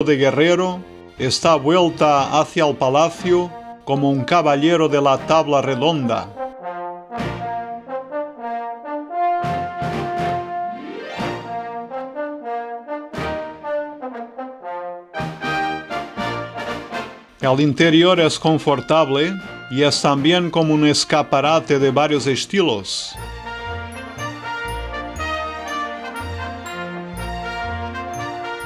de guerrero está vuelta hacia el palacio como un caballero de la tabla redonda. El interior es confortable y es también como un escaparate de varios estilos.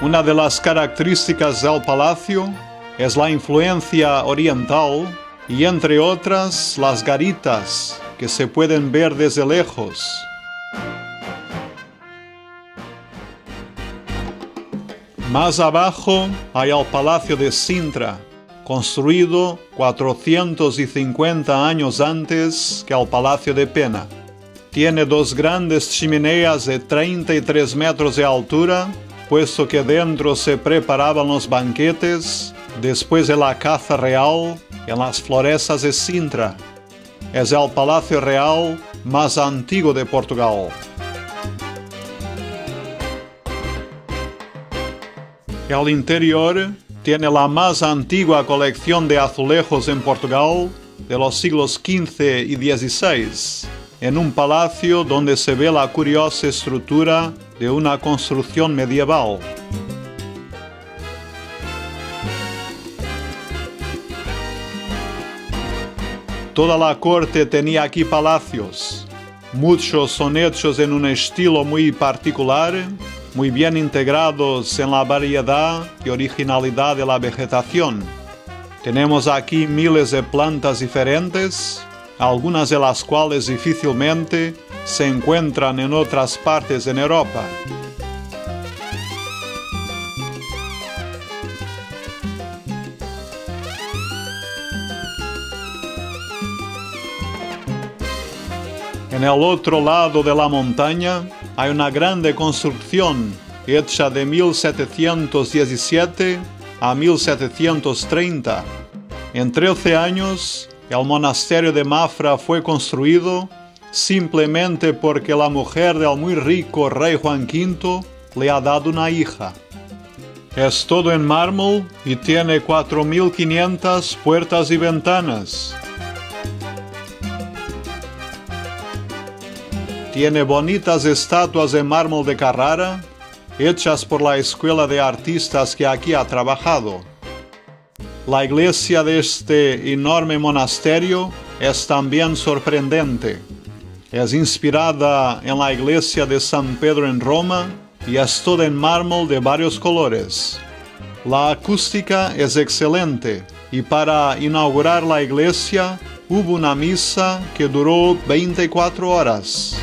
Una de las características del palacio es la influencia oriental y, entre otras, las garitas que se pueden ver desde lejos. Más abajo hay el Palacio de Sintra, construido 450 años antes que el Palacio de Pena. Tiene dos grandes chimeneas de 33 metros de altura, puesto que dentro se preparaban los banquetes después de la caza real en las florestas de Sintra. Es el palacio real más antiguo de Portugal. El interior tiene la más antigua colección de azulejos en Portugal de los siglos XV y XVI, en un palacio donde se ve la curiosa estructura de una construcción medieval. Toda la corte tenía aquí palacios. Muchos son hechos en un estilo muy particular, muy bien integrados en la variedad y originalidad de la vegetación. Tenemos aquí miles de plantas diferentes, algunas de las cuales difícilmente se encuentran en otras partes en Europa. En el otro lado de la montaña hay una grande construcción hecha de 1717 a 1730. En 13 años, el monasterio de Mafra fue construido simplemente porque la mujer del muy rico rey Juan V le ha dado una hija. Es todo en mármol y tiene 4.500 puertas y ventanas. Tiene bonitas estatuas de mármol de Carrara, hechas por la escuela de artistas que aquí ha trabajado. La iglesia de este enorme monasterio es también sorprendente. Es inspirada en la iglesia de San Pedro en Roma y es toda en mármol de varios colores. La acústica es excelente y para inaugurar la iglesia hubo una misa que duró 24 horas.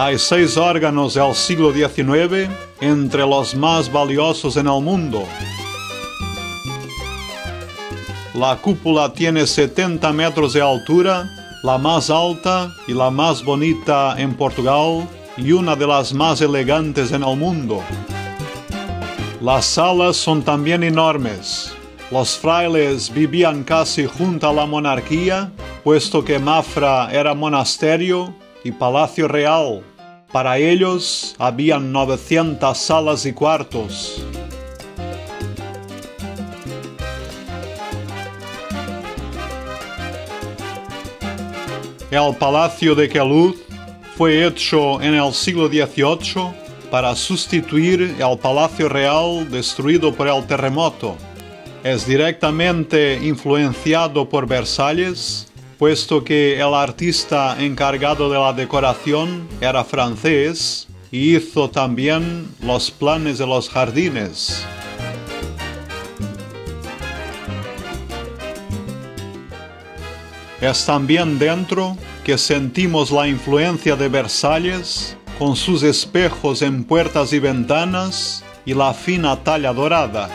Hay 6 órganos del siglo XIX, entre los más valiosos en el mundo. La cúpula tiene 70 metros de altura, la más alta y la más bonita en Portugal y una de las más elegantes en el mundo. Las salas son también enormes. Los frailes vivían casi junto a la monarquía, puesto que Mafra era monasterio y palacio real. Para ellos habían 900 salas y cuartos. El palacio de Queluz fue hecho en el siglo XVIII para sustituir el palacio real destruido por el terremoto. Es directamente influenciado por Versalles, puesto que el artista encargado de la decoración era francés y hizo también los planes de los jardines. Es también dentro que sentimos la influencia de Versalles, con sus espejos en puertas y ventanas y la fina talla dorada.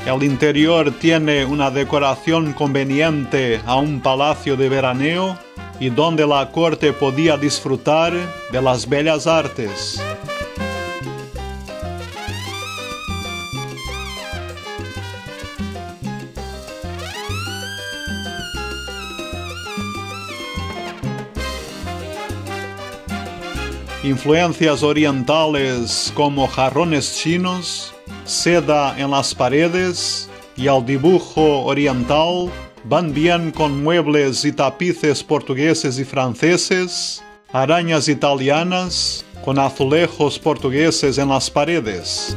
El interior tiene una decoración conveniente a un palacio de veraneo y donde la corte podía disfrutar de las bellas artes. Influencias orientales como jarrones chinos, seda en las paredes y el dibujo oriental van bien con muebles y tapices portugueses y franceses, arañas italianas, con azulejos portugueses en las paredes.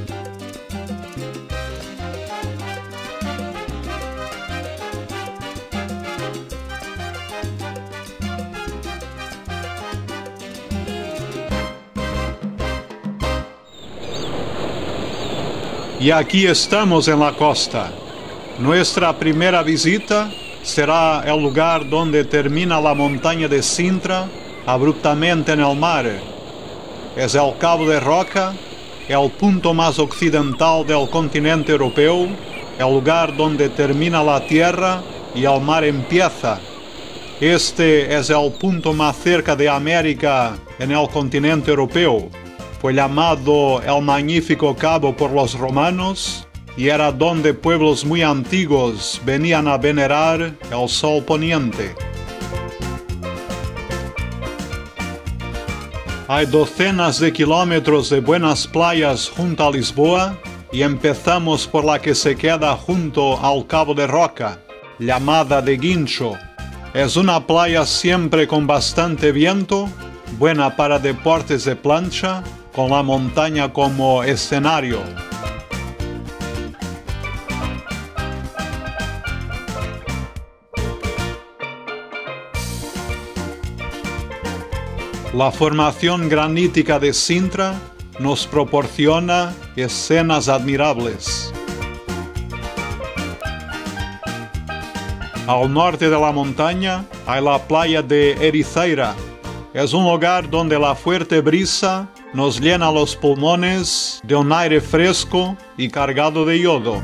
Y aquí estamos en la costa. Nuestra primera visita será el lugar donde termina la montaña de Sintra, abruptamente en el mar. Es el Cabo de Roca, el punto más occidental del continente europeo, el lugar donde termina la tierra y el mar empieza. Este es el punto más cerca de América en el continente europeo. Fue llamado el Magnífico Cabo por los romanos y era donde pueblos muy antiguos venían a venerar el sol poniente. Hay docenas de kilómetros de buenas playas junto a Lisboa y empezamos por la que se queda junto al Cabo de Roca, llamada de Guincho. Es una playa siempre con bastante viento, buena para deportes de plancha, con la montaña como escenario. La formación granítica de Sintra nos proporciona escenas admirables. Al norte de la montaña hay la playa de Ericeira. Es un lugar donde la fuerte brisa nos llena los pulmones de un aire fresco y cargado de yodo.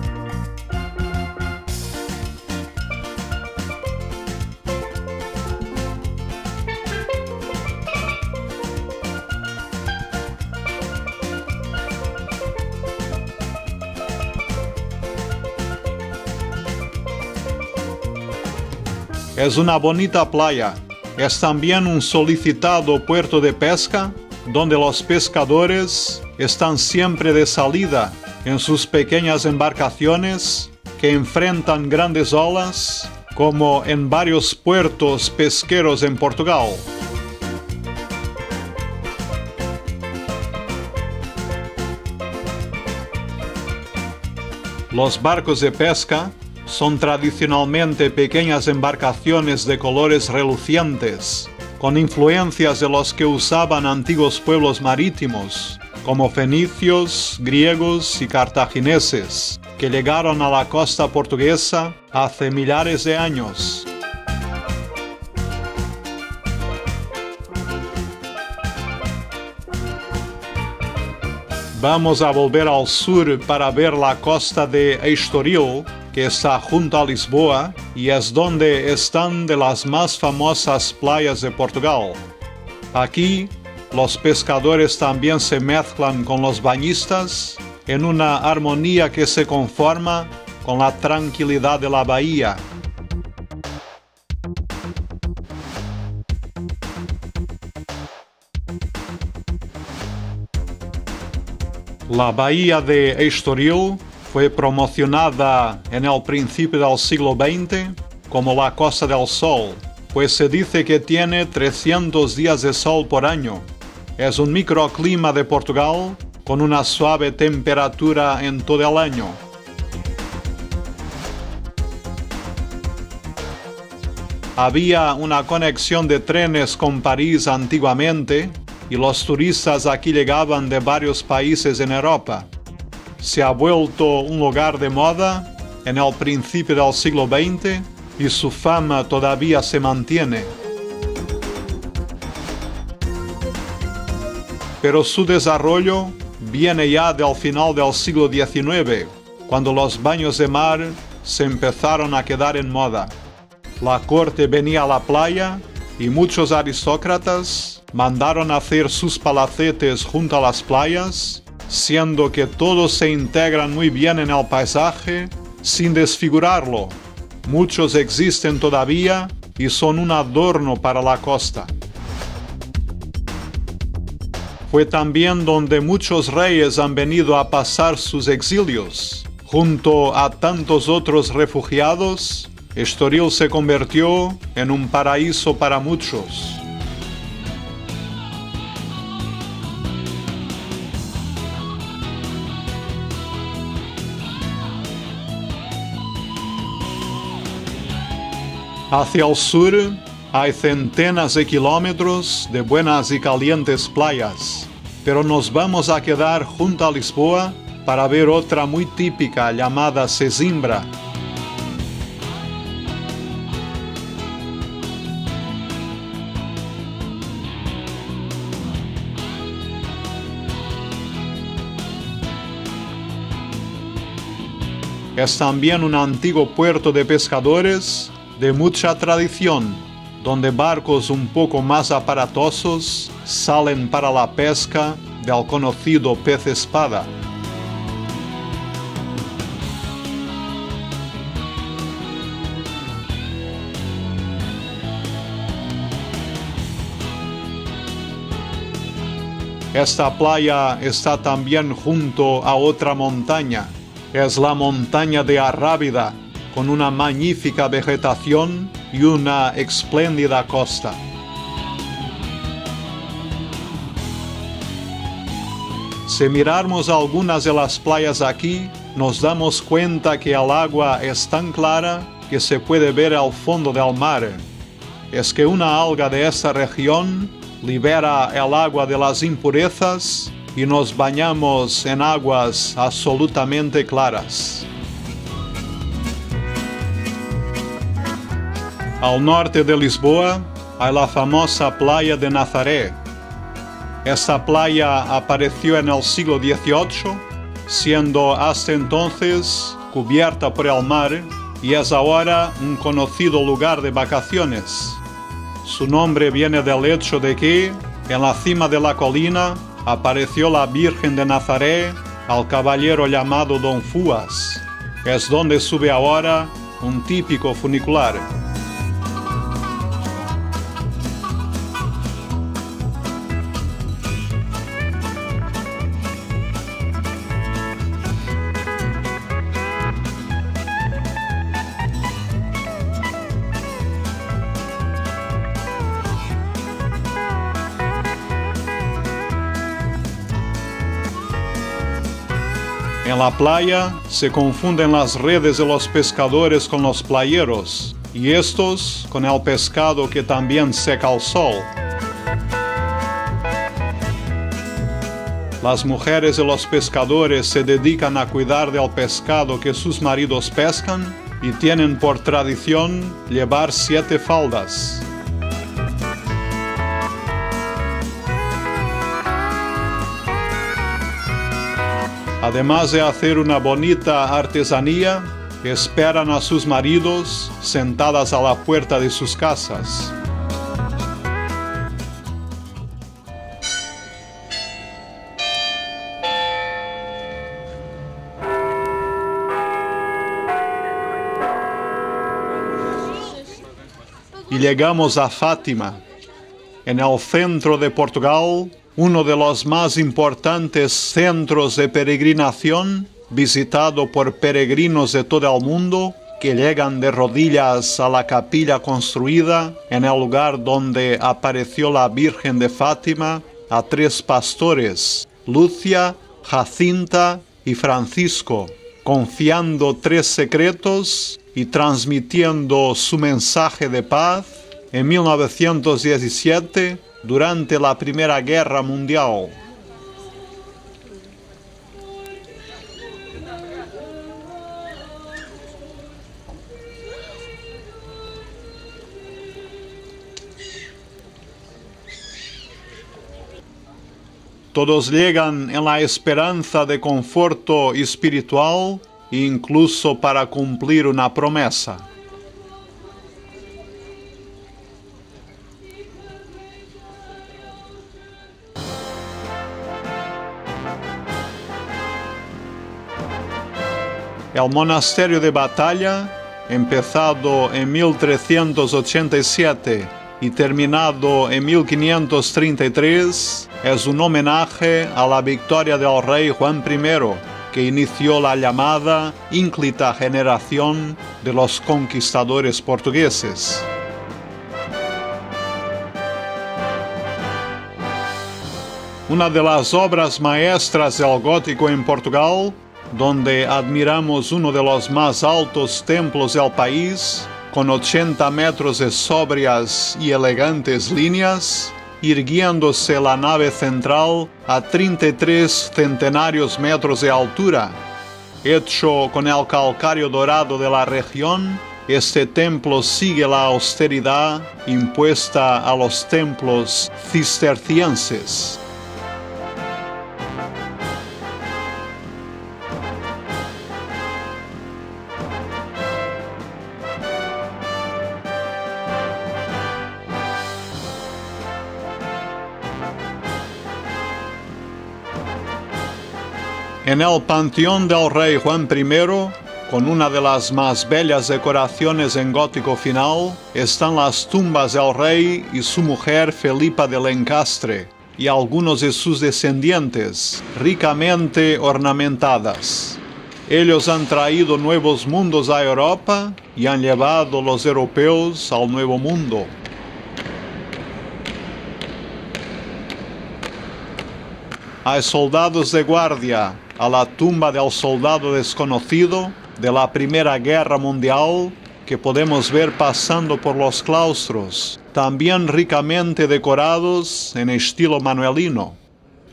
Es una bonita playa. Es también un solicitado puerto de pesca, donde los pescadores están siempre de salida en sus pequeñas embarcaciones que enfrentan grandes olas, como en varios puertos pesqueros en Portugal. Los barcos de pesca son tradicionalmente pequeñas embarcaciones de colores relucientes, con influencias de los que usaban antiguos pueblos marítimos, como fenicios, griegos y cartagineses, que llegaron a la costa portuguesa hace millares de años. Vamos a volver al sur para ver la costa de Estoril, que está junto a Lisboa y es donde están de las más famosas playas de Portugal. Aquí, los pescadores también se mezclan con los bañistas en una armonía que se conforma con la tranquilidad de la bahía. La bahía de Estoril fue promocionada en el principio del siglo XX como la Costa del Sol, pues se dice que tiene 300 días de sol por año. Es un microclima de Portugal con una suave temperatura en todo el año. Había una conexión de trenes con París antiguamente y los turistas aquí llegaban de varios países en Europa. Se ha vuelto un lugar de moda en el principio del siglo XX y su fama todavía se mantiene. Pero su desarrollo viene ya del final del siglo XIX, cuando los baños de mar se empezaron a quedar en moda. La corte venía a la playa y muchos aristócratas mandaron hacer sus palacetes junto a las playas, siendo que todos se integran muy bien en el paisaje sin desfigurarlo. Muchos existen todavía y son un adorno para la costa. Fue también donde muchos reyes han venido a pasar sus exilios. Junto a tantos otros refugiados, Estoril se convirtió en un paraíso para muchos. Hacia el sur hay centenas de kilómetros de buenas y calientes playas, pero nos vamos a quedar junto a Lisboa para ver otra muy típica llamada Sesimbra. Es también un antiguo puerto de pescadores de mucha tradición, donde barcos un poco más aparatosos salen para la pesca del conocido pez espada. Esta playa está también junto a otra montaña. Es la montaña de Arrábida, con una magnífica vegetación y una espléndida costa. Si miramos algunas de las playas aquí, nos damos cuenta que el agua es tan clara que se puede ver al fondo del mar. Es que una alga de esta región libera el agua de las impurezas y nos bañamos en aguas absolutamente claras. Al norte de Lisboa hay la famosa playa de Nazaré. Esta playa apareció en el siglo XVIII, siendo hasta entonces cubierta por el mar y es ahora un conocido lugar de vacaciones. Su nombre viene del hecho de que, en la cima de la colina, apareció la Virgen de Nazaré al caballero llamado Don Fuas. Es donde sube ahora un típico funicular. En la playa se confunden las redes de los pescadores con los playeros, y estos con el pescado que también seca al sol. Las mujeres de los pescadores se dedican a cuidar del pescado que sus maridos pescan y tienen por tradición llevar 7 faldas. Además de hacer una bonita artesanía, esperan a sus maridos sentadas a la puerta de sus casas. Y llegamos a Fátima, en el centro de Portugal, uno de los más importantes centros de peregrinación, visitado por peregrinos de todo el mundo que llegan de rodillas a la capilla construida en el lugar donde apareció la Virgen de Fátima a 3 pastores, Lucia, Jacinta y Francisco, confiando 3 secretos y transmitiendo su mensaje de paz en 1917 durante la Primera Guerra Mundial. Todos llegan en la esperanza de conforto espiritual, incluso para cumplir una promesa. El monasterio de Batalla, empezado en 1387 y terminado en 1533, es un homenaje a la victoria del rey Juan I, que inició la llamada ínclita generación de los conquistadores portugueses. Una de las obras maestras del gótico en Portugal, donde admiramos uno de los más altos templos del país, con 80 metros de sobrias y elegantes líneas, irguiéndose la nave central a 33 centenarios metros de altura. Hecho con el calcáreo dorado de la región, este templo sigue la austeridad impuesta a los templos cistercienses. En el panteón del rey Juan I, con una de las más bellas decoraciones en gótico final, están las tumbas del rey y su mujer Felipa de Lencastre, y algunos de sus descendientes, ricamente ornamentadas. Ellos han traído nuevos mundos a Europa y han llevado los europeos al Nuevo Mundo. Hay soldados de guardia a la tumba del soldado desconocido de la Primera Guerra Mundial que podemos ver pasando por los claustros, también ricamente decorados en estilo manuelino.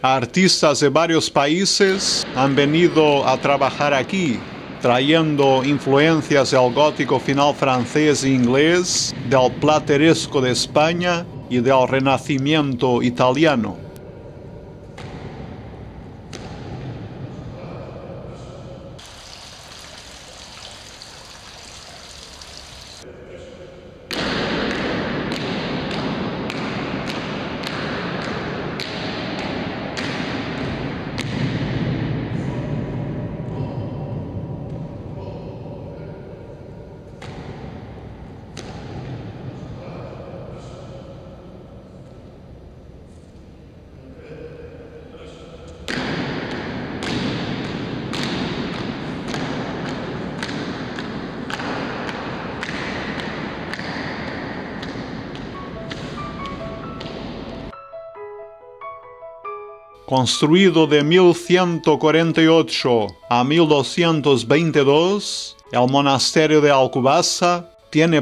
Artistas de varios países han venido a trabajar aquí, trayendo influencias del gótico final francés e inglés, del plateresco de España y del Renacimiento italiano. Construido de 1148 a 1222, el monasterio de Alcobaça tiene